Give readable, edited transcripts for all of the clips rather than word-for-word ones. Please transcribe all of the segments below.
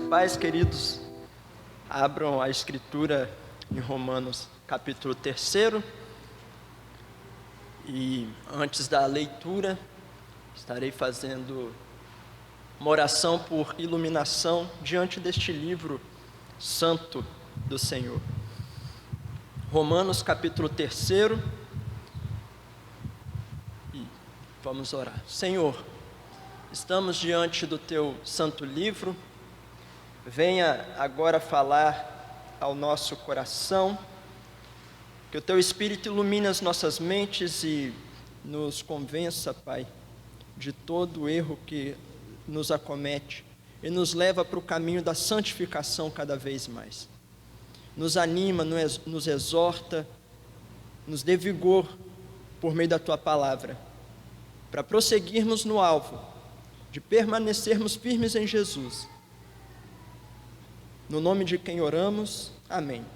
Pais queridos, abram a Escritura em Romanos capítulo 3. E antes da leitura, estarei fazendo uma oração por iluminação diante deste livro santo do Senhor. Romanos capítulo 3. E vamos orar. Senhor, estamos diante do Teu santo livro. Venha agora falar ao nosso coração, que o Teu Espírito ilumine as nossas mentes e nos convença, Pai, de todo o erro que nos acomete e nos leva para o caminho da santificação cada vez mais. Nos anima, nos exorta, nos dê vigor por meio da Tua palavra, para prosseguirmos no alvo, de permanecermos firmes em Jesus. No nome de quem oramos, amém.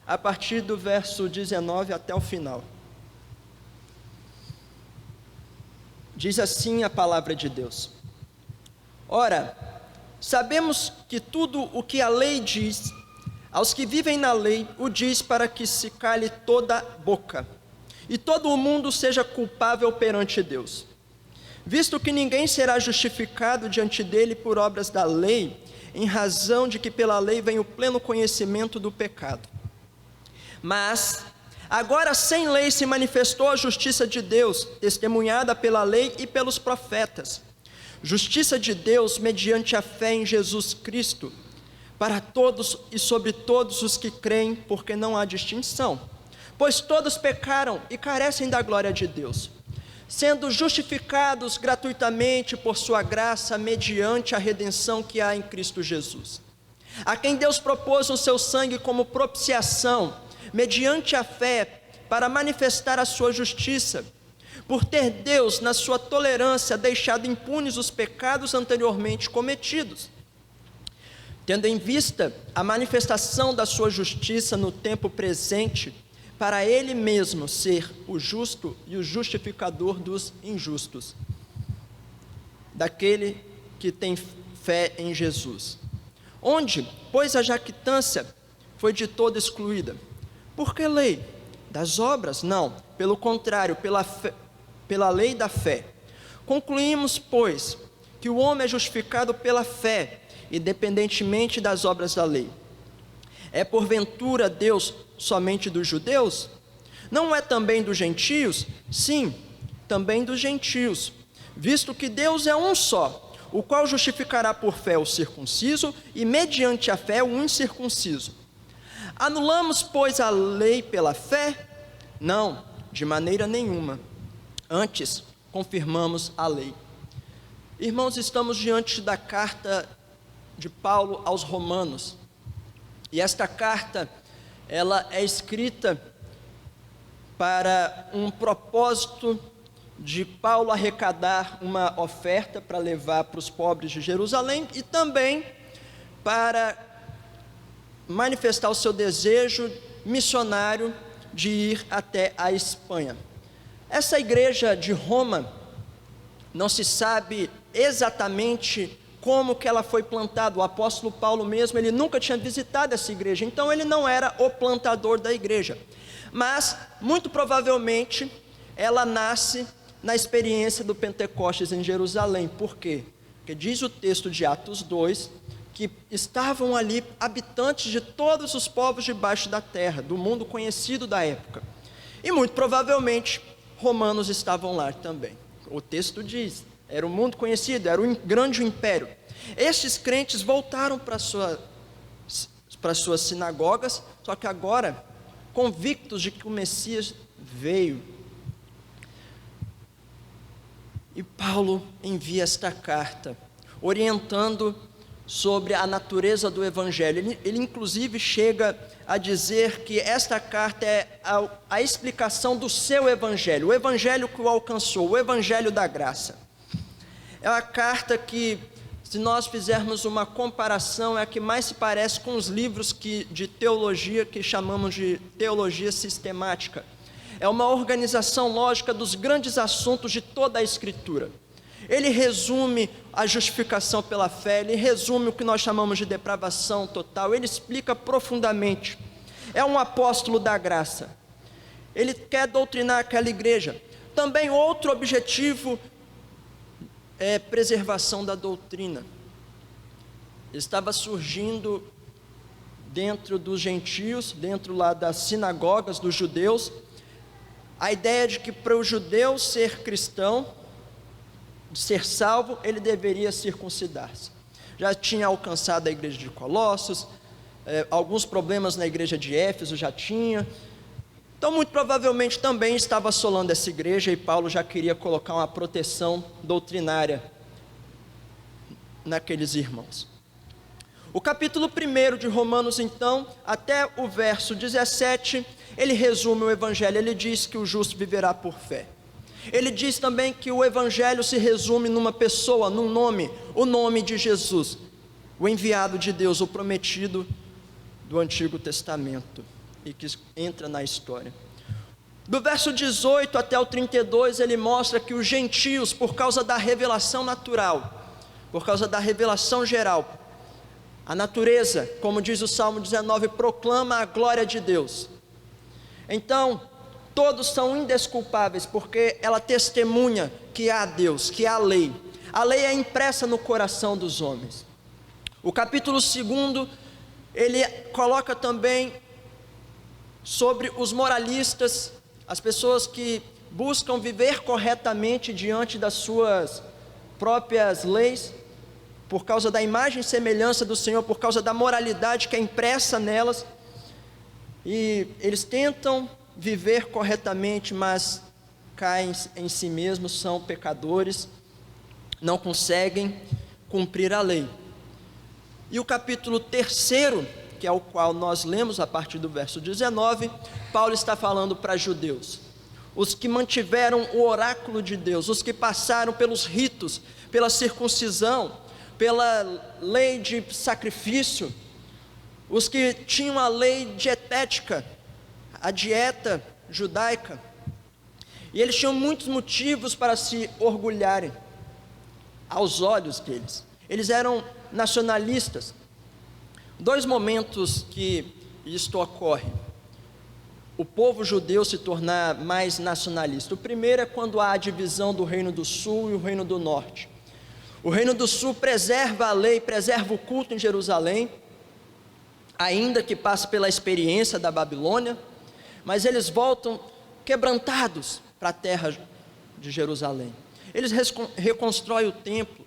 A partir do verso 19 até o final. Diz assim a palavra de Deus: Ora, sabemos que tudo o que a lei diz, aos que vivem na lei, o diz para que se cale toda boca, e todo o mundo seja culpável perante Deus. Visto que ninguém será justificado diante dele por obras da lei, em razão de que pela lei vem o pleno conhecimento do pecado. Mas, agora sem lei se manifestou a justiça de Deus, testemunhada pela lei e pelos profetas. Justiça de Deus mediante a fé em Jesus Cristo, para todos e sobre todos os que creem, porque não há distinção. Pois todos pecaram e carecem da glória de Deus, sendo justificados gratuitamente por sua graça, mediante a redenção que há em Cristo Jesus, a quem Deus propôs o seu sangue como propiciação, mediante a fé, para manifestar a sua justiça, por ter Deus, na sua tolerância, deixado impunes os pecados anteriormente cometidos, tendo em vista a manifestação da sua justiça no tempo presente, para Ele mesmo ser o justo e o justificador dos injustos, daquele que tem fé em Jesus. Onde, pois, a jactância foi de todo excluída. Por que lei? Das obras? Não, pelo contrário, pela lei da fé. Concluímos, pois, que o homem é justificado pela fé, independentemente das obras da lei. É porventura Deus somente dos judeus? Não é também dos gentios? Sim, também dos gentios, visto que Deus é um só, o qual justificará por fé o circunciso e mediante a fé o incircunciso. Anulamos, pois, a lei pela fé? Não, de maneira nenhuma. Antes, confirmamos a lei. Irmãos, estamos diante da carta de Paulo aos Romanos. E esta carta, ela é escrita para um propósito de Paulo arrecadar uma oferta para levar para os pobres de Jerusalém e também para manifestar o seu desejo missionário de ir até a Espanha. Essa igreja de Roma, não se sabe exatamente como que ela foi plantada. O apóstolo Paulo mesmo, ele nunca tinha visitado essa igreja, então ele não era o plantador da igreja, mas muito provavelmente ela nasce na experiência do Pentecostes em Jerusalém. Por quê? Porque diz o texto de Atos 2, que estavam ali habitantes de todos os povos debaixo da terra, do mundo conhecido da época, e muito provavelmente romanos estavam lá também. O texto diz, era um mundo conhecido, era um grande império. Estes crentes voltaram para suas sinagogas, só que agora, convictos de que o Messias veio. E Paulo envia esta carta, orientando sobre a natureza do Evangelho. Ele inclusive chega a dizer que esta carta é a explicação do seu Evangelho, o Evangelho que o alcançou, o Evangelho da graça. É a carta que, se nós fizermos uma comparação, é a que mais se parece com os livros de teologia que chamamos de teologia sistemática. É uma organização lógica dos grandes assuntos de toda a Escritura. Ele resume a justificação pela fé, ele resume o que nós chamamos de depravação total, ele explica profundamente. É um apóstolo da graça. Ele quer doutrinar aquela igreja. Também outro objetivo é preservação da doutrina. Estava surgindo dentro dos gentios, dentro lá das sinagogas dos judeus, a ideia de que para o judeu ser cristão, ser salvo, ele deveria circuncidar-se. Já tinha alcançado a igreja de Colossos, alguns problemas na igreja de Éfeso já tinha. Então, muito provavelmente também estava assolando essa igreja e Paulo já queria colocar uma proteção doutrinária naqueles irmãos. O capítulo 1 de Romanos, então, até o verso 17, ele resume o evangelho, ele diz que o justo viverá por fé. Ele diz também que o evangelho se resume numa pessoa, num nome, o nome de Jesus, o enviado de Deus, o prometido do Antigo Testamento, e que entra na história. Do verso 18 até o 32, ele mostra que os gentios, por causa da revelação natural, por causa da revelação geral, a natureza, como diz o Salmo 19, proclama a glória de Deus. Então, todos são indesculpáveis, porque ela testemunha que há Deus, que há a lei. A lei é impressa no coração dos homens. O capítulo 2, ele coloca também sobre os moralistas, as pessoas que buscam viver corretamente diante das suas próprias leis, por causa da imagem e semelhança do Senhor, por causa da moralidade que é impressa nelas, e eles tentam viver corretamente, mas caem em si mesmos, são pecadores, não conseguem cumprir a lei. E o capítulo 3, que é o qual nós lemos a partir do verso 19, Paulo está falando para judeus, os que mantiveram o oráculo de Deus, os que passaram pelos ritos, pela circuncisão, pela lei de sacrifício, os que tinham a lei dietética, a dieta judaica, e eles tinham muitos motivos para se orgulharem aos olhos deles. Eles eram nacionalistas. Dois momentos que isto ocorre: o povo judeu se tornar mais nacionalista. O primeiro é quando há a divisão do reino do sul e o reino do norte. O reino do sul preserva a lei, preserva o culto em Jerusalém, ainda que passe pela experiência da Babilônia, mas eles voltam quebrantados para a terra de Jerusalém. Eles reconstroem o templo.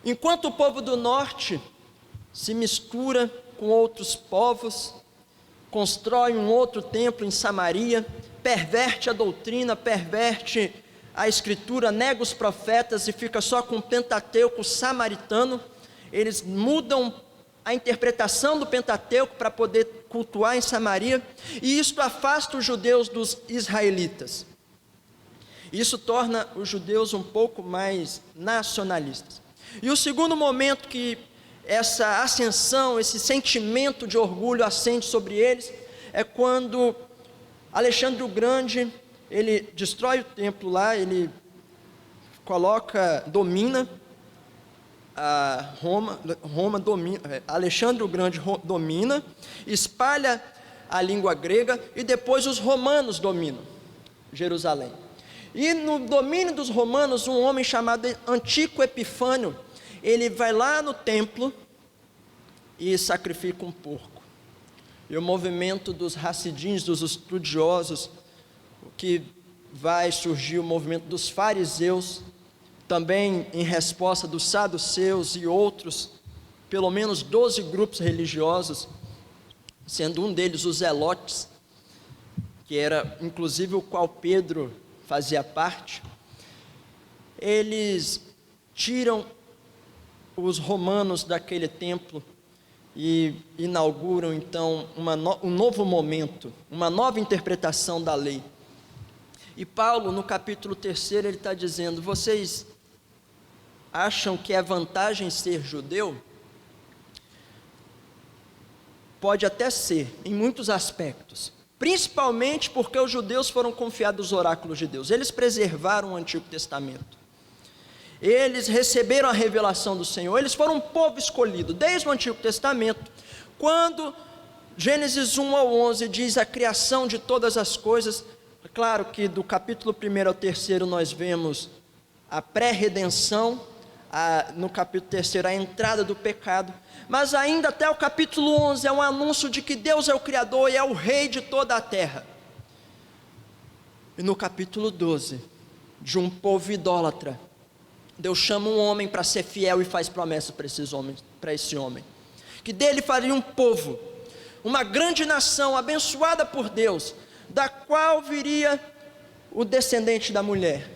Enquanto o povo do norte se mistura com outros povos, constrói um outro templo em Samaria, perverte a doutrina, perverte a escritura, nega os profetas e fica só com o Pentateuco samaritano. Eles mudam a interpretação do Pentateuco para poder cultuar em Samaria, e isto afasta os judeus dos israelitas. Isso torna os judeus um pouco mais nacionalistas. E o segundo momento que essa ascensão, esse sentimento de orgulho acende sobre eles, é quando Alexandre o Grande, ele destrói o templo lá, ele domina a Roma domina, Alexandre o Grande domina, espalha a língua grega, e depois os romanos dominam Jerusalém. E no domínio dos romanos, um homem chamado Antíoco Epifânio, ele vai lá no templo e sacrifica um porco. E o movimento dos Hassidins, dos estudiosos, que vai surgir o movimento dos fariseus, também em resposta dos saduceus e outros, pelo menos 12 grupos religiosos, sendo um deles os zelotes, que era inclusive o qual Pedro fazia parte. Eles tiram os romanos daquele templo e inauguram então um novo momento, uma nova interpretação da lei. E Paulo, no capítulo 3, ele está dizendo: vocês acham que é vantagem ser judeu? Pode até ser, em muitos aspectos, principalmente porque os judeus foram confiados os oráculos de Deus. Eles preservaram o Antigo Testamento, eles receberam a revelação do Senhor, eles foram um povo escolhido. Desde o Antigo Testamento, quando Gênesis 1 ao 11 diz a criação de todas as coisas, é claro que do capítulo 1 ao 3 nós vemos a pré-redenção, no capítulo 3 a entrada do pecado, mas ainda até o capítulo 11 é um anúncio de que Deus é o Criador e é o Rei de toda a terra. E no capítulo 12, de um povo idólatra, Deus chama um homem para ser fiel e faz promessa para esse homem, que dele faria um povo, uma grande nação abençoada por Deus, da qual viria o descendente da mulher.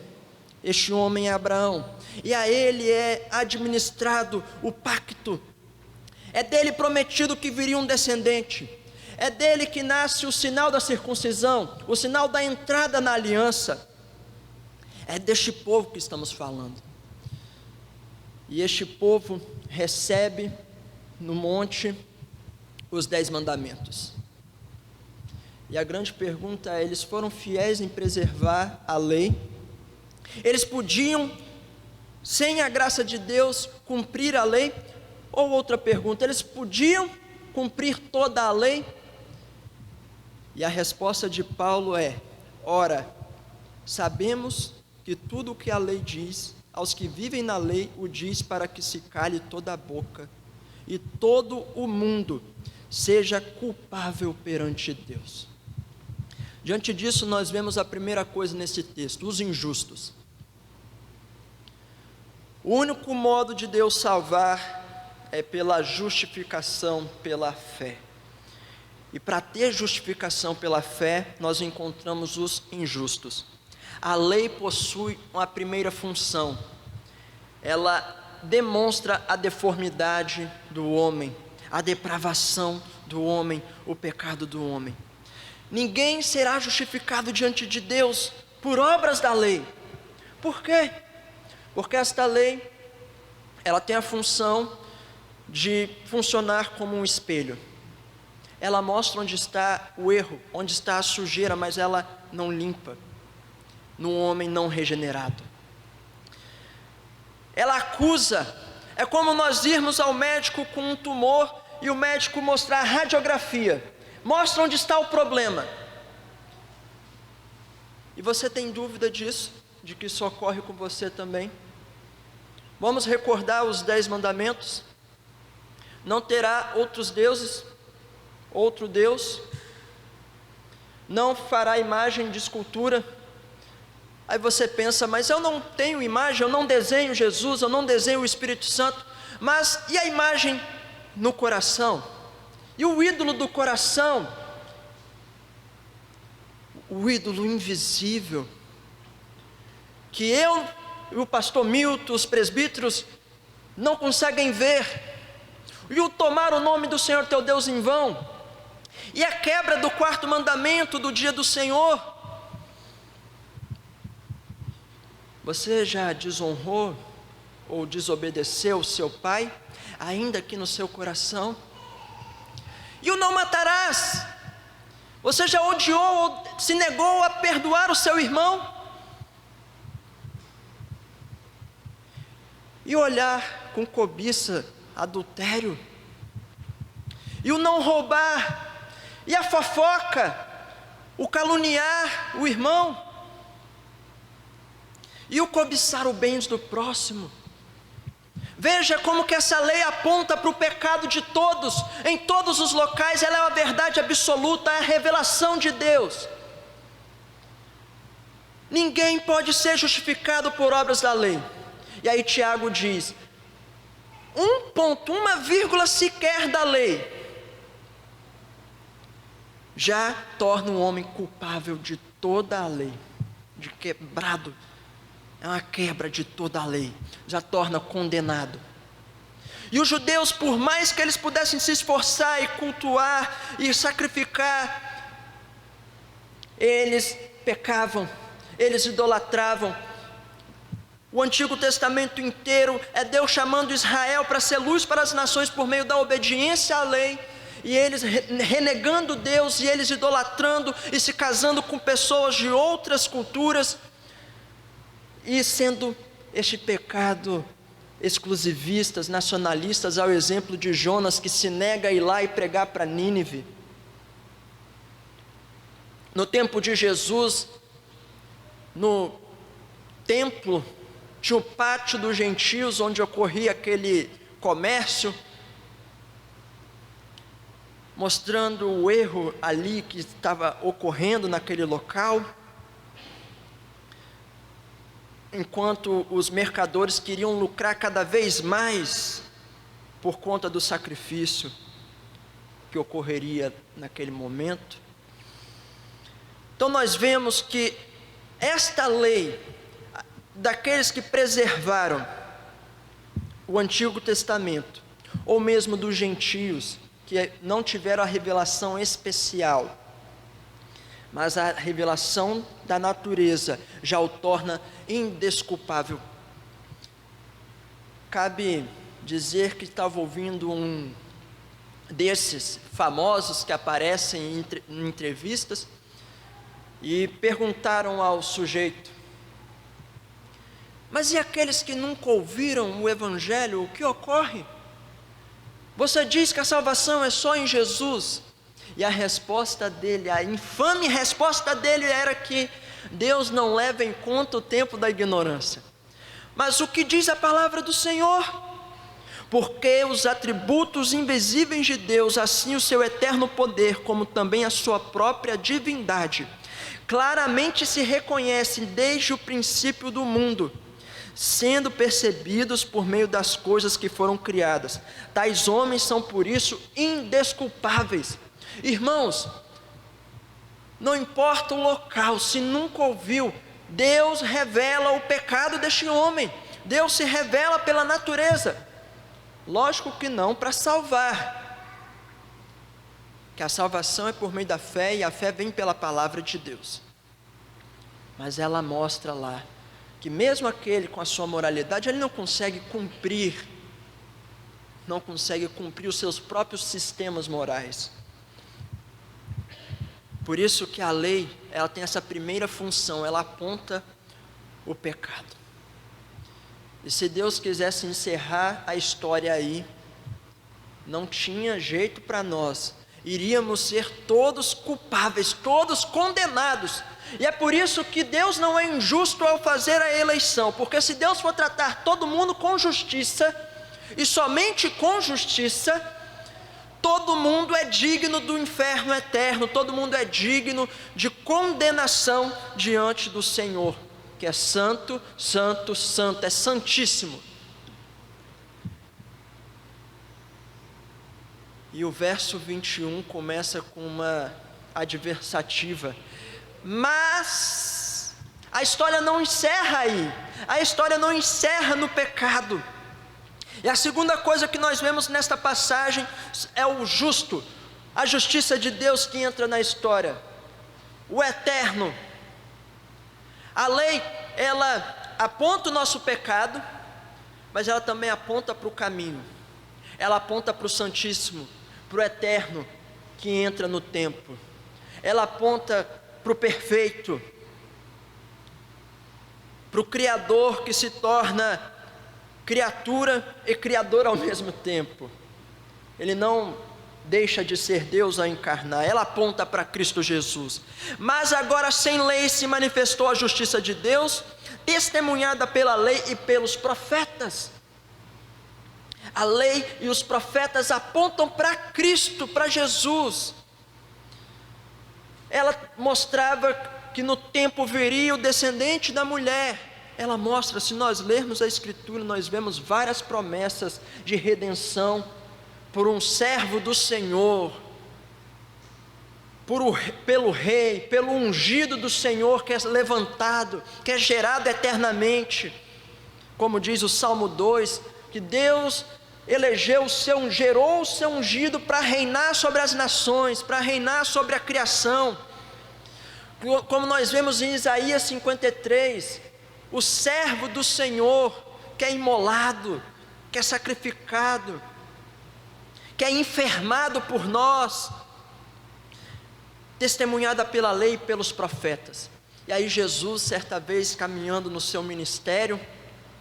Este homem é Abraão, e a ele é administrado o pacto. É dele prometido que viria um descendente, é dele que nasce o sinal da circuncisão, o sinal da entrada na aliança. É deste povo que estamos falando. E este povo recebe no monte os 10 mandamentos. E a grande pergunta é: eles foram fiéis em preservar a lei? Eles podiam, sem a graça de Deus, cumprir a lei? Ou outra pergunta: eles podiam cumprir toda a lei? E a resposta de Paulo é: ora, sabemos que tudo o que a lei diz, aos que vivem na lei o diz para que se cale toda a boca e todo o mundo seja culpável perante Deus. Diante disso, nós vemos a primeira coisa nesse texto: os injustos. O único modo de Deus salvar é pela justificação pela fé. E para ter justificação pela fé, nós encontramos os injustos. A lei possui uma primeira função: ela demonstra a deformidade do homem, a depravação do homem, o pecado do homem. Ninguém será justificado diante de Deus por obras da lei. Por quê? Porque esta lei, ela tem a função de funcionar como um espelho. Ela mostra onde está o erro, onde está a sujeira, mas ela não limpa no homem não regenerado. Ela acusa. É como nós irmos ao médico com um tumor e o médico mostrar a radiografia, mostra onde está o problema. E você tem dúvida disso, de que isso ocorre com você também? Vamos recordar os 10 mandamentos: não terá outros deuses, outro Deus, não fará imagem de escultura. Aí você pensa: mas eu não tenho imagem, eu não desenho Jesus, eu não desenho o Espírito Santo. Mas e a imagem no coração? E o ídolo do coração? O ídolo invisível, que eu e o pastor Milton, os presbíteros, não conseguem ver. E o tomar o nome do Senhor teu Deus em vão. E a quebra do 4º mandamento do dia do Senhor. Você já desonrou ou desobedeceu seu pai, ainda que no seu coração? E o não matarás. Você já odiou ou se negou a perdoar o seu irmão? E olhar com cobiça, adultério? E o não roubar? E a fofoca? O caluniar o irmão? E o cobiçar o bens do próximo? Veja como que essa lei aponta para o pecado de todos, em todos os locais. Ela é uma verdade absoluta, é a revelação de Deus. Ninguém pode ser justificado por obras da lei. E aí Tiago diz: um ponto, uma vírgula sequer da lei, já torna um homem culpável de toda a lei, de quebrado. É uma quebra de toda a lei, já torna condenado. E os judeus, por mais que eles pudessem se esforçar e cultuar e sacrificar, eles pecavam, eles idolatravam. O Antigo Testamento inteiro é Deus chamando Israel para ser luz para as nações por meio da obediência à lei e eles renegando Deus, e eles idolatrando e se casando com pessoas de outras culturas, e sendo este pecado exclusivistas, nacionalistas, ao exemplo de Jonas, que se nega a ir lá e pregar para Nínive. No tempo de Jesus, no templo, tinha o pátio dos gentios, onde ocorria aquele comércio, mostrando o erro ali que estava ocorrendo naquele local, enquanto os mercadores queriam lucrar cada vez mais por conta do sacrifício que ocorreria naquele momento. Então nós vemos que esta lei, daqueles que preservaram o Antigo Testamento, ou mesmo dos gentios, que não tiveram a revelação especial, mas a revelação da natureza já o torna indesculpável. Cabe dizer que estava ouvindo um desses famosos que aparecem em entrevistas, e perguntaram ao sujeito: mas e aqueles que nunca ouviram o Evangelho, o que ocorre? Você diz que a salvação é só em Jesus. E a resposta dele, a infame resposta dele era que Deus não leva em conta o tempo da ignorância. Mas o que diz a palavra do Senhor? Porque os atributos invisíveis de Deus, assim o seu eterno poder, como também a sua própria divindade, claramente se reconhecem desde o princípio do mundo, sendo percebidos por meio das coisas que foram criadas. Tais homens são por isso indesculpáveis. Irmãos, não importa o local, se nunca ouviu, Deus revela o pecado deste homem. Deus se revela pela natureza. Lógico que não para salvar, que a salvação é por meio da fé, e a fé vem pela palavra de Deus. Mas ela mostra lá que mesmo aquele com a sua moralidade, ele não consegue cumprir os seus próprios sistemas morais. Por isso que a lei, ela tem essa primeira função, ela aponta o pecado. E se Deus quisesse encerrar a história aí, não tinha jeito para nós, iríamos ser todos culpáveis, todos condenados. E é por isso que Deus não é injusto ao fazer a eleição, porque se Deus for tratar todo mundo com justiça, e somente com justiça, todo mundo é digno do inferno eterno, todo mundo é digno de condenação diante do Senhor, que é santo, santo, santo, é santíssimo. E o verso 21 começa com uma adversativa, mas a história não encerra aí, a história não encerra no pecado. E a segunda coisa que nós vemos nesta passagem é o justo, a justiça de Deus que entra na história, o eterno. A lei, ela aponta o nosso pecado, mas ela também aponta para o caminho, ela aponta para o Santíssimo, para o eterno que entra no tempo, ela aponta para o perfeito, para o Criador que se torna criatura e criador ao mesmo tempo. Ele não deixa de ser Deus a encarnar, ela aponta para Cristo Jesus. Mas agora sem lei se manifestou a justiça de Deus, testemunhada pela lei e pelos profetas. A lei e os profetas apontam para Cristo, para Jesus. Ela mostrava que no tempo viria o descendente da mulher. Ela mostra, se nós lermos a Escritura, nós vemos várias promessas de redenção por um servo do Senhor, pelo rei, pelo ungido do Senhor que é levantado, que é gerado eternamente. Como diz o Salmo 2, que Deus gerou o seu ungido para reinar sobre as nações, para reinar sobre a criação. Como nós vemos em Isaías 53, o servo do Senhor que é imolado, que é sacrificado, que é enfermado por nós, testemunhada pela lei e pelos profetas. E aí Jesus, certa vez, caminhando no seu ministério,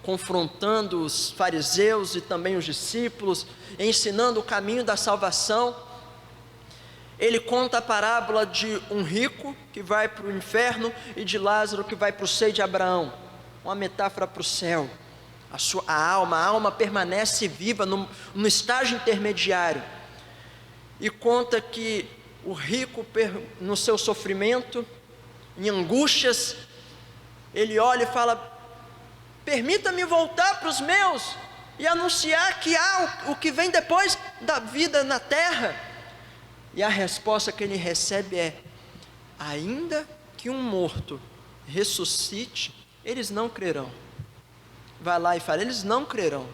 confrontando os fariseus e também os discípulos, ensinando o caminho da salvação, ele conta a parábola de um rico que vai para o inferno e de Lázaro que vai para o seio de Abraão, uma metáfora para o céu. A alma permanece viva no estágio intermediário, e conta que o rico, no seu sofrimento, em angústias, ele olha e fala: permita-me voltar para os meus e anunciar que há o que vem depois da vida na terra. E a resposta que ele recebe é: ainda que um morto ressuscite, eles não crerão. Vai lá e fala: eles não crerão,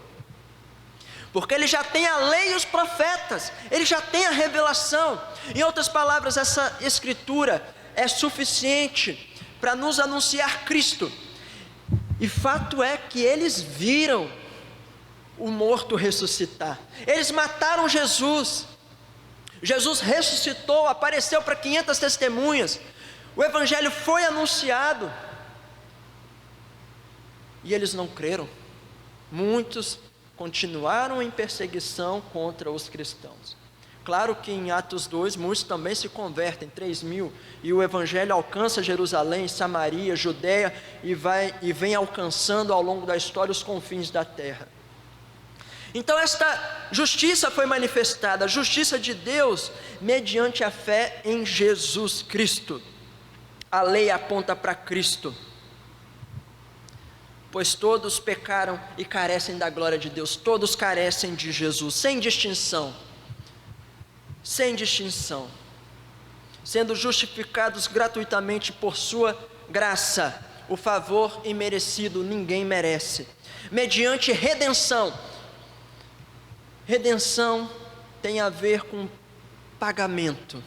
porque ele já tem a lei e os profetas, ele já tem a revelação. Em outras palavras, essa escritura é suficiente para nos anunciar Cristo. E fato é que eles viram o morto ressuscitar, eles mataram Jesus. Jesus ressuscitou, apareceu para 500 testemunhas, o evangelho foi anunciado, e eles não creram. Muitos continuaram em perseguição contra os cristãos. Claro que em Atos 2, muitos também se convertem, 3.000, e o evangelho alcança Jerusalém, Samaria, Judeia, e vem alcançando ao longo da história os confins da terra. Então esta justiça foi manifestada, a justiça de Deus, mediante a fé em Jesus Cristo. A lei aponta para Cristo, pois todos pecaram e carecem da glória de Deus, todos carecem de Jesus, sem distinção, sendo justificados gratuitamente por sua graça, o favor imerecido ninguém merece, mediante redenção. Redenção tem a ver com pagamento,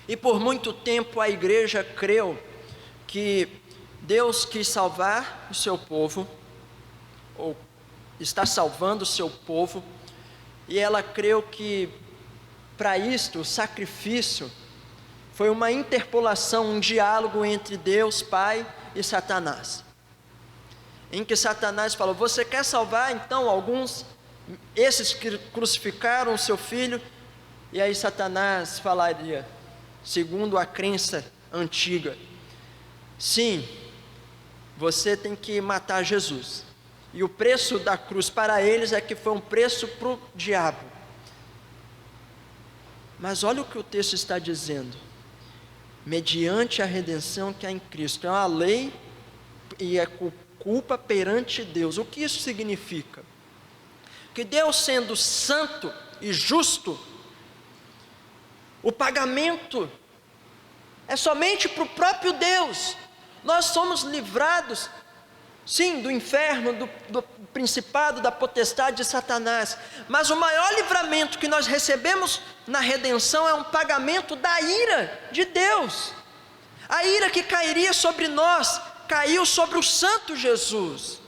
e por muito tempo a igreja creu que Deus quis salvar o seu povo, ou está salvando o seu povo, e ela creu que para isto o sacrifício foi uma interpolação, um diálogo entre Deus Pai e Satanás, em que Satanás falou: você quer salvar então esses que crucificaram o seu filho? E aí Satanás falaria, segundo a crença antiga: sim, você tem que matar Jesus, e o preço da cruz para eles é que foi um preço para o diabo. Mas olha o que o texto está dizendo: mediante a redenção que há em Cristo. É uma lei e é culpa perante Deus. O que isso significa? Que Deus, sendo santo e justo, o pagamento é somente para o próprio Deus. Nós somos livrados, sim, do inferno, do principado, da potestade de Satanás, mas o maior livramento que nós recebemos na redenção é um pagamento da ira de Deus. A ira que cairia sobre nós, caiu sobre o santo Jesus.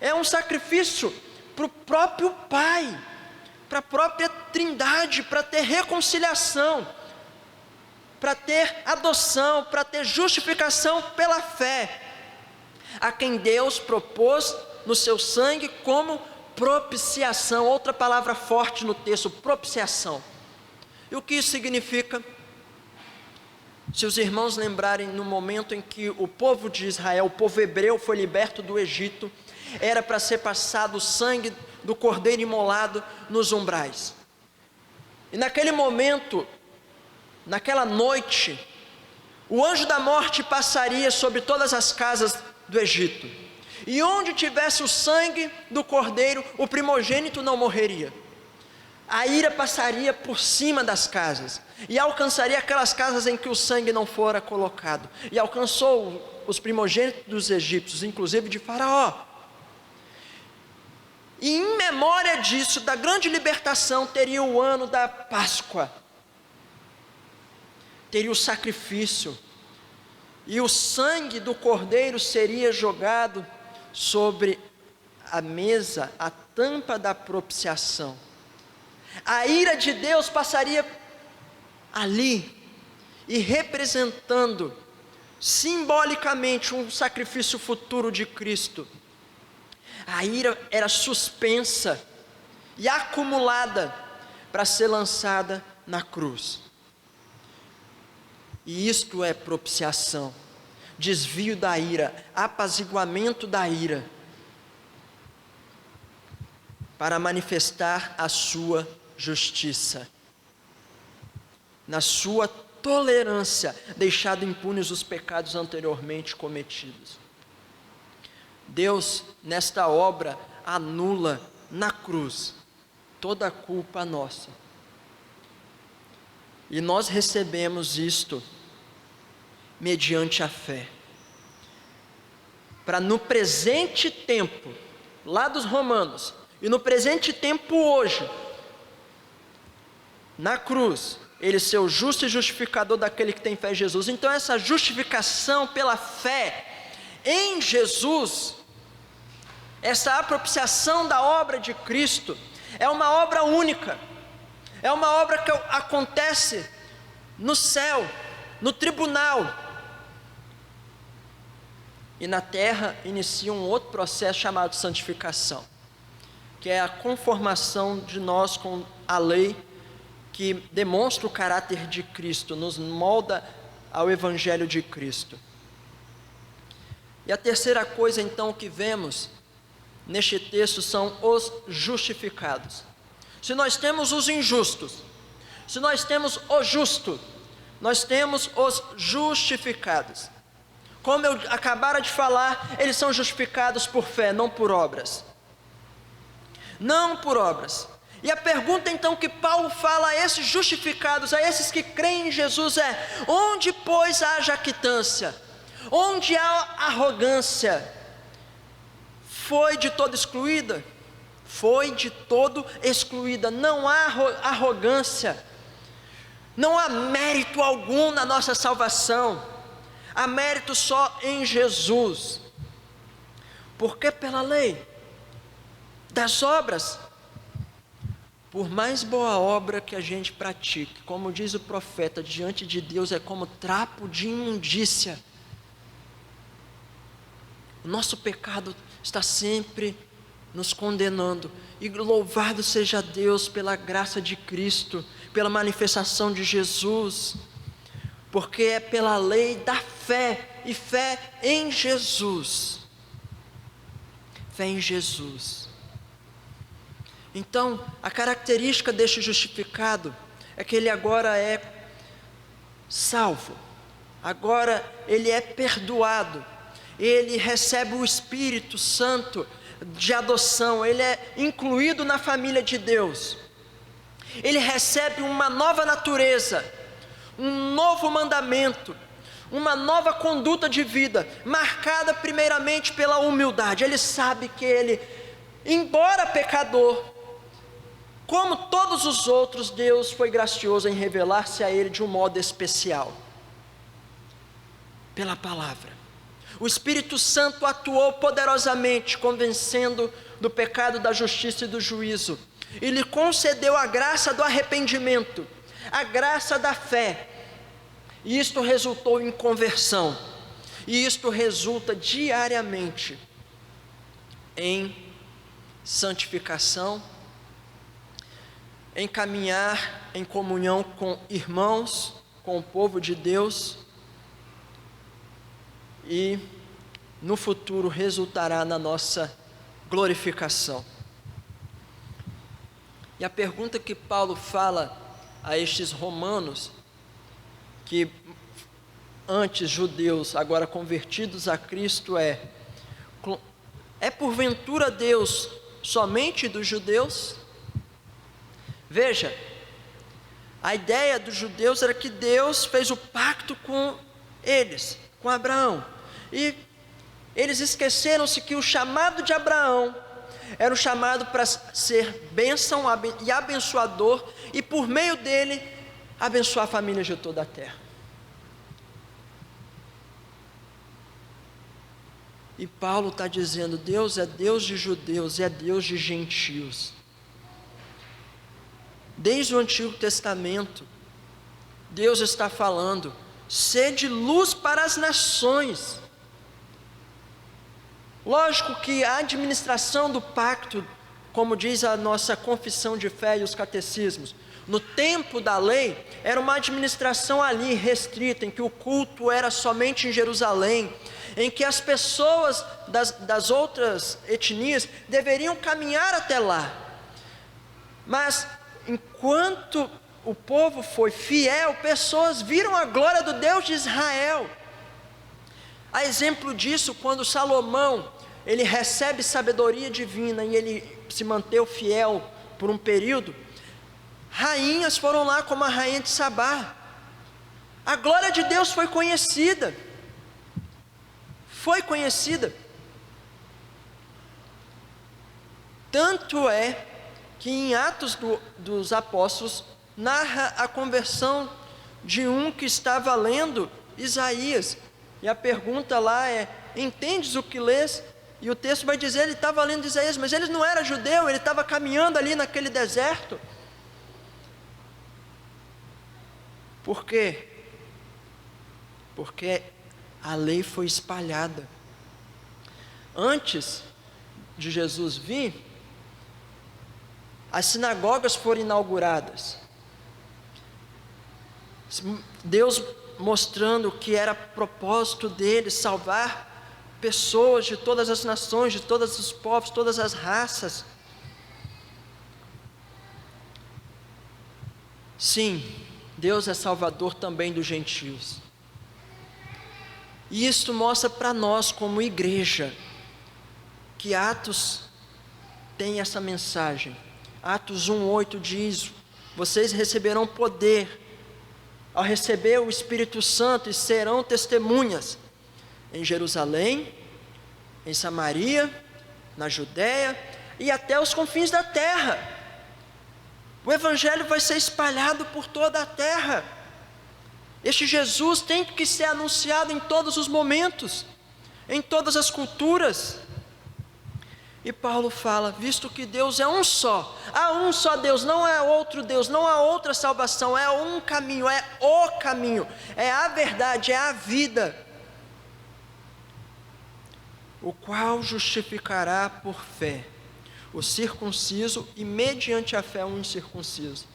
É um sacrifício para o próprio Pai, para a própria Trindade, para ter reconciliação, para ter adoção, para ter justificação pela fé, a quem Deus propôs no seu sangue como propiciação. Outra palavra forte no texto: propiciação. E o que isso significa? Se os irmãos lembrarem, no momento em que o povo de Israel, o povo hebreu, foi liberto do Egito, era para ser passado o sangue do cordeiro imolado nos umbrais. E naquele momento, naquela noite, o anjo da morte passaria sobre todas as casas do Egito, e onde tivesse o sangue do cordeiro, o primogênito não morreria. A ira passaria por cima das casas e alcançaria aquelas casas em que o sangue não fora colocado, e alcançou os primogênitos dos egípcios, inclusive de Faraó. E em memória disso, da grande libertação, teria o ano da Páscoa, teria o sacrifício, e o sangue do cordeiro seria jogado sobre a mesa, a tampa da propiciação. A ira de Deus passaria ali, e representando simbolicamente um sacrifício futuro de Cristo. A ira era suspensa e acumulada para ser lançada na cruz. E isto é propiciação, desvio da ira, apaziguamento da ira, para manifestar a sua justiça. Na sua tolerância, deixado impunes os pecados anteriormente cometidos. Deus, nesta obra, anula na cruz toda a culpa nossa. E nós recebemos isto mediante a fé. Para no presente tempo, lá dos Romanos, e no presente tempo hoje, na cruz, Ele ser o justo e justificador daquele que tem fé em Jesus. Então essa justificação pela fé em Jesus, essa propiciação da obra de Cristo, é uma obra única, é uma obra que acontece no céu, no tribunal, e na terra inicia um outro processo chamado santificação, que é a conformação de nós com a lei, que demonstra o caráter de Cristo, nos molda ao Evangelho de Cristo. E a terceira coisa então que vemos neste texto são os justificados. Se nós temos os injustos, se nós temos o justo, nós temos os justificados. Como eu acabara de falar, eles são justificados por fé, não por obras. Não por obras. E a pergunta então que Paulo fala a esses justificados, a esses que creem em Jesus é: onde pois há jactância? Onde há arrogância? Foi de todo excluída? Foi de todo excluída. Não há arrogância, não há mérito algum na nossa salvação, há mérito só em Jesus. Porque pela lei das obras, por mais boa obra que a gente pratique, como diz o profeta, diante de Deus é como trapo de imundícia. O nosso pecado está sempre nos condenando, e louvado seja Deus pela graça de Cristo, pela manifestação de Jesus, porque é pela lei da fé, e fé em Jesus. Fé em Jesus. Então, a característica deste justificado é que ele agora é salvo, agora ele é perdoado, ele recebe o Espírito Santo de adoção, ele é incluído na família de Deus, ele recebe uma nova natureza, um novo mandamento, uma nova conduta de vida, marcada primeiramente pela humildade. Ele sabe que ele, embora pecador, como todos os outros, Deus foi gracioso em revelar-se a ele de um modo especial, pela palavra. O Espírito Santo atuou poderosamente, convencendo do pecado, da justiça e do juízo, e lhe concedeu a graça do arrependimento, a graça da fé, e isto resultou em conversão, e isto resulta diariamente em santificação, em caminhar em comunhão com irmãos, com o povo de Deus, e no futuro resultará na nossa glorificação. E a pergunta que Paulo fala a estes romanos, que antes judeus, agora convertidos a Cristo, é porventura Deus somente dos judeus? Veja, a ideia dos judeus era que Deus fez o pacto com eles, com Abraão, e eles esqueceram-se que o chamado de Abraão era o chamado para ser bênção e abençoador, e por meio dele abençoar a família de toda a terra. E Paulo está dizendo: Deus é Deus de judeus e é Deus de gentios. Desde o Antigo Testamento, Deus está falando: sede luz para as nações. Lógico que a administração do pacto, como diz a nossa confissão de fé e os catecismos, no tempo da lei, era uma administração ali restrita, em que o culto era somente em Jerusalém, em que as pessoas das outras etnias deveriam caminhar até lá. Mas enquanto o povo foi fiel, pessoas viram a glória do Deus de Israel. Há exemplo disso quando Salomão, ele recebe sabedoria divina e ele se manteve fiel por um período. Rainhas foram lá, como a rainha de Sabá. A glória de Deus foi conhecida. Foi conhecida. Tanto é que em Atos dos Apóstolos narra a conversão de um que estava lendo Isaías. E a pergunta lá é: entendes o que lês? E o texto vai dizer, ele estava lendo Isaías, mas ele não era judeu, ele estava caminhando ali naquele deserto. Por quê? Porque a lei foi espalhada. Antes de Jesus vir, as sinagogas foram inauguradas. Deus mostrando que era propósito dele salvar pessoas de todas as nações, de todos os povos, todas as raças. Sim, Deus é salvador também dos gentios. E isto mostra para nós como igreja, que Atos tem essa mensagem. Atos 1:8 diz: vocês receberão poder ao receber o Espírito Santo e serão testemunhas em Jerusalém, em Samaria, na Judéia e até os confins da terra. O Evangelho vai ser espalhado por toda a terra. Este Jesus tem que ser anunciado em todos os momentos, em todas as culturas. E Paulo fala: visto que Deus é um só, há um só Deus, não é outro Deus, não há outra salvação, é um caminho, é o caminho, é a verdade, é a vida, o qual justificará por fé o circunciso e mediante a fé o incircunciso.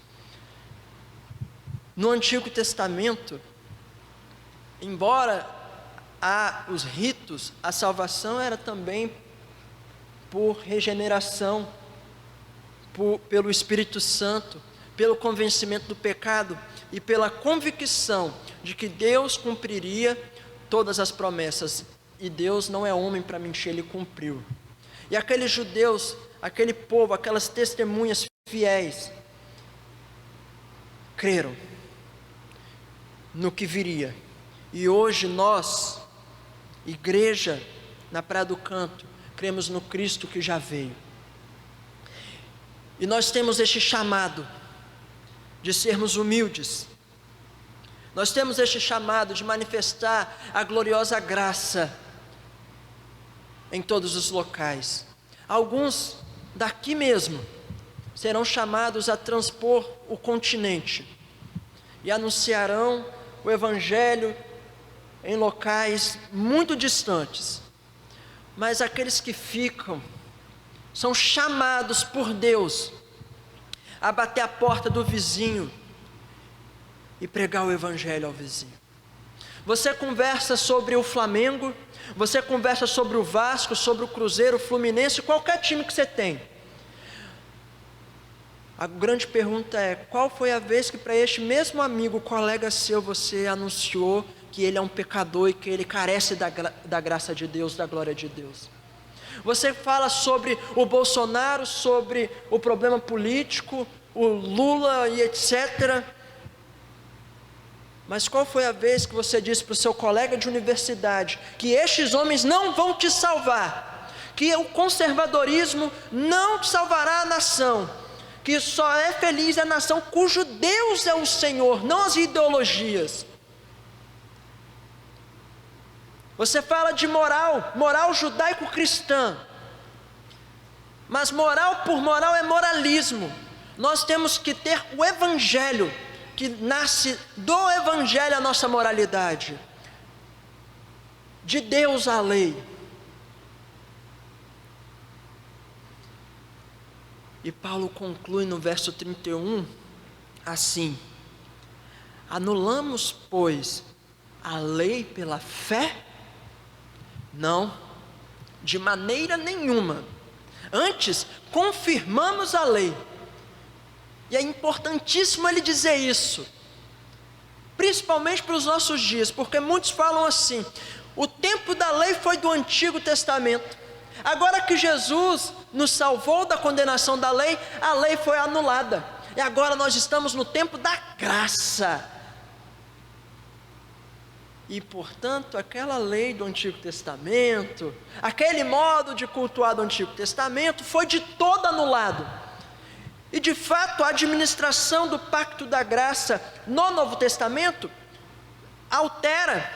No Antigo Testamento, embora há os ritos, a salvação era também por regeneração, pelo Espírito Santo, pelo convencimento do pecado e pela convicção de que Deus cumpriria todas as promessas. E Deus não é homem para mentir, Ele cumpriu. E aqueles judeus, aquele povo, aquelas testemunhas fiéis, creram no que viria. E hoje nós, igreja na Praia do Canto, cremos no Cristo que já veio. E nós temos este chamado de sermos humildes. Nós temos este chamado de manifestar a gloriosa graça em todos os locais. Alguns daqui mesmo serão chamados a transpor o continente e anunciarão o Evangelho em locais muito distantes. Mas aqueles que ficam são chamados por Deus a bater a porta do vizinho e pregar o Evangelho ao vizinho. Você conversa sobre o Flamengo, você conversa sobre o Vasco, sobre o Cruzeiro, o Fluminense, qualquer time que você tem. A grande pergunta é: qual foi a vez que para este mesmo amigo, colega seu, você anunciou que ele é um pecador e que ele carece da graça de Deus, da glória de Deus? Você fala sobre o Bolsonaro, sobre o problema político, o Lula e etc. Mas qual foi a vez que você disse para o seu colega de universidade que estes homens não vão te salvar, que o conservadorismo não te salvará a nação, que só é feliz a nação cujo Deus é o Senhor, não as ideologias? Você fala de moral judaico-cristã, mas moral por moral é moralismo. nós temos que ter o Evangelho, que nasce do Evangelho a nossa moralidade, de Deus a lei. E Paulo conclui no verso 31 assim: anulamos, pois, a lei pela fé? Não, de maneira nenhuma. Antes, confirmamos a lei. E é importantíssimo ele dizer isso, principalmente para os nossos dias, porque muitos falam assim: o tempo da lei foi do Antigo Testamento, agora que Jesus nos salvou da condenação da lei, a lei foi anulada, e agora nós estamos no tempo da graça. E portanto, aquela lei do Antigo Testamento, aquele modo de cultuar do Antigo Testamento, foi de todo anulado. E de fato, a administração do pacto da graça no Novo Testamento altera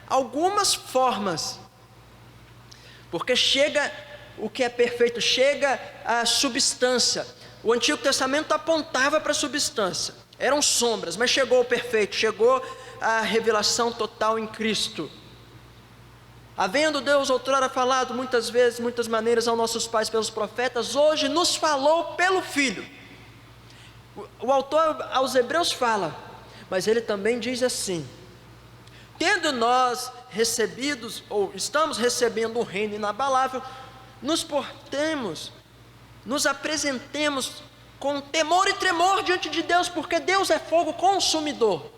algumas formas, porque chega o que é perfeito, chega a substância. O Antigo Testamento apontava para a substância, eram sombras, mas chegou o perfeito, chegou a revelação total em Cristo. Havendo Deus outrora falado muitas vezes, muitas maneiras aos nossos pais pelos profetas, hoje nos falou pelo Filho. O autor aos Hebreus fala, mas ele também diz assim: tendo nós recebidos, ou estamos recebendo um reino inabalável, nos portemos, nos apresentemos com temor e tremor diante de Deus, porque Deus é fogo consumidor.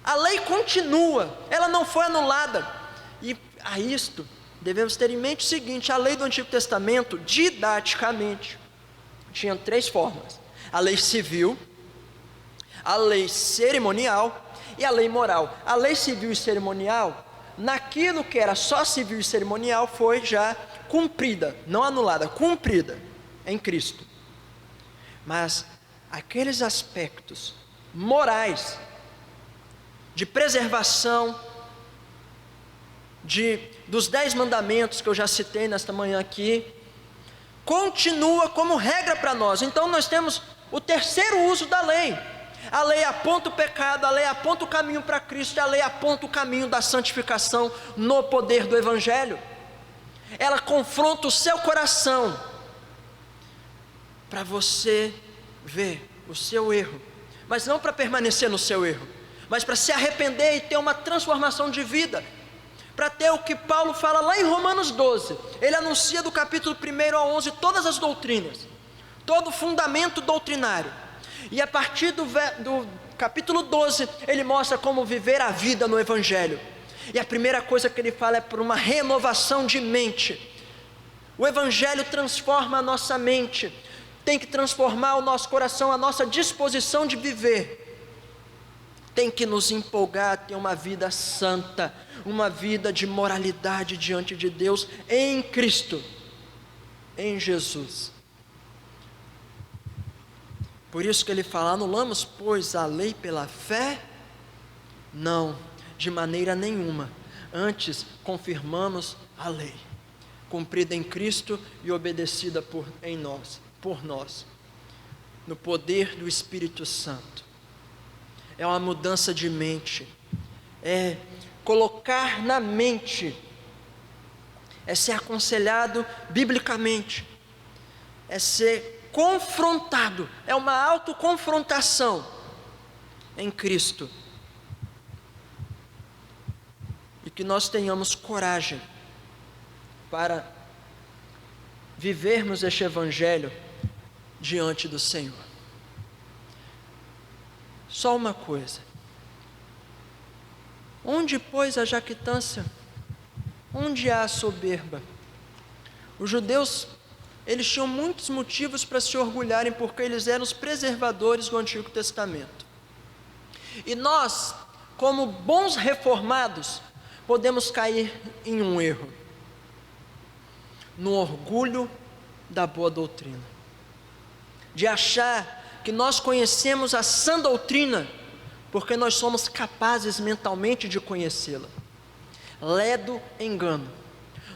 A lei continua, ela não foi anulada. E a isto devemos ter em mente o seguinte: a lei do Antigo Testamento, didaticamente, tinha 3 formas: a lei civil, a lei cerimonial e a lei moral. A lei civil e cerimonial, naquilo que era só civil e cerimonial, foi já cumprida, não anulada, cumprida em Cristo. Mas aqueles aspectos morais, de preservação, dos 10 mandamentos que eu já citei nesta manhã aqui, continua como regra para nós. Então nós temos o terceiro uso da lei. A lei aponta o pecado, a lei aponta o caminho para Cristo, e a lei aponta o caminho da santificação no poder do Evangelho. Ela confronta o seu coração, para você ver o seu erro, mas não para permanecer no seu erro, mas para se arrepender e ter uma transformação de vida, para ter o que Paulo fala lá em Romanos 12, ele anuncia do capítulo 1 ao 11 todas as doutrinas, todo o fundamento doutrinário, e a partir do capítulo 12, ele mostra como viver a vida no Evangelho, e a primeira coisa que ele fala é por uma renovação de mente. O Evangelho transforma a nossa mente, tem que transformar o nosso coração, a nossa disposição de viver, tem que nos empolgar a ter uma vida santa, uma vida de moralidade diante de Deus, em Cristo, em Jesus. Por isso que ele fala: anulamos, pois, a lei pela fé? Não, de maneira nenhuma. Antes, confirmamos a lei, cumprida em Cristo e obedecida por nós, no poder do Espírito Santo. É uma mudança de mente, é colocar na mente, é ser aconselhado biblicamente, é ser confrontado, é uma autoconfrontação em Cristo. E que nós tenhamos coragem para vivermos este Evangelho diante do Senhor. Só uma coisa: onde, pois, a jactância? Onde há a soberba? Os judeus, eles tinham muitos motivos para se orgulharem, porque eles eram os preservadores do Antigo Testamento. E nós, como bons reformados, podemos cair em um erro, no orgulho da boa doutrina, de achar que nós conhecemos a sã doutrina, porque nós somos capazes mentalmente de conhecê-la. Ledo engano.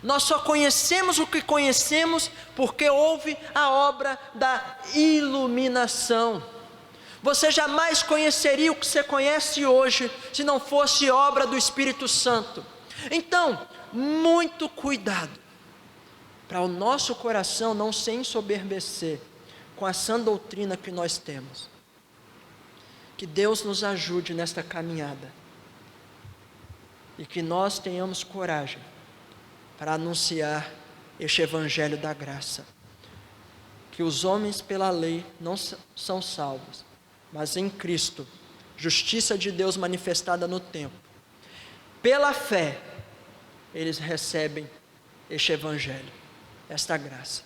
Nós só conhecemos o que conhecemos porque houve a obra da iluminação. Você jamais conheceria o que você conhece hoje se não fosse obra do Espírito Santo. Então, muito cuidado para o nosso coração não se ensoberbecer com a sã doutrina que nós temos. Que Deus nos ajude nesta caminhada e que nós tenhamos coragem para anunciar este evangelho da graça, que os homens pela lei não são salvos, mas em Cristo, justiça de Deus manifestada no tempo, pela fé, eles recebem este evangelho, esta graça.